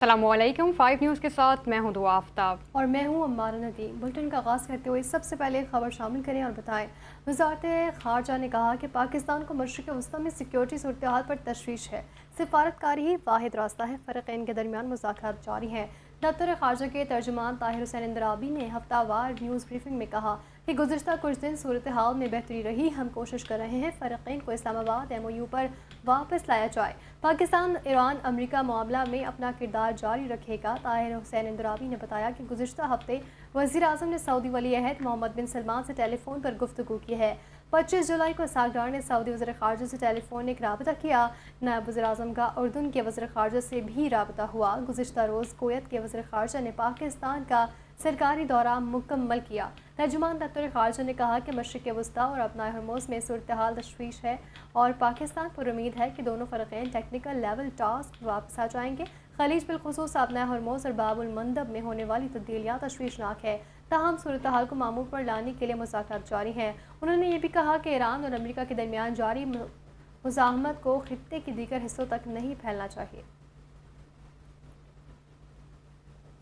अस्सलामुअलैकुम 5 न्यूज़ के साथ मैं हूं दुआ आफ्ताब और मैं हूं अम्मारा नदीम। बुलेटिन का आगाज़ करते हुए सबसे पहले खबर शामिल करें और बताएं। वज़ारत ख़ारजा ने कहा कि पाकिस्तान को मशरिक़ वस्ती में सिक्योरिटी सूरत हाल पर तशवीश है। सिफारतकारी ही वाहिद रास्ता है। फ़रीक़ैन के दरमियान मुज़ाकरात जारी हैं। दफ्तर ख़ारजा के तर्जुमान ताहिर हुसैन इंदराबी ने हफ्तावार न्यूज़ ब्रीफिंग में कहा कि गुज़िश्ता कुछ दिन सूरत हाल में बेहतरी रही। हम कोशिश कर रहे हैं फ़रीक़ैन को इस्लामाबाद MOU पर वापस लाया जाए। पाकिस्तान ईरान अमरीका मामला में अपना किरदार जारी रखेगा। ताहिर हुसैन इंदराबी ने बताया कि गुज़िश्ता हफ्ते वज़ीर आज़म ने सऊदी वली अहद मोहम्मद बिन सलमान से टेलीफोन पर गुफ्तगू की है। 25 जुलाई को सागरार ने सऊदी वज़ीर ख़ारजा से टेलीफोनिक राबता किया। नायब वज़ीर आज़म का उर्दन के वज़ीर ख़ारजा से भी राबता हुआ। गुज़िश्ता रोज़ कुवैत के वज़ीर ख़ारजा ने पाकिस्तान का सरकारी दौरा मुकम्मल किया। तर्जुमान दफ्तर ख़ारजा ने कहा कि मशरिक़ वस्ती और अपना हरमुज़ में सूरत हाल तशवीश है और पाकिस्तान पर उम्मीद है कि दोनों फ़रीक़ैन टेक्निकल लेवल टास्क वापस आ जाएंगे। खलीज बिलखुसूस अपना हरमुज़ और बाबुल मंदब में होने वाली तब्दीलियाँ तशवीशनाक है। ताहम सूरत हाल को मामूल पर लाने के लिए मुज़ाकरात जारी हैं। उन्होंने ये भी कहा कि ईरान और अमरीका के दरमियान जारी मुज़ाहमत को खित्ते के दीगर हिस्सों तक नहीं फैलना चाहिए।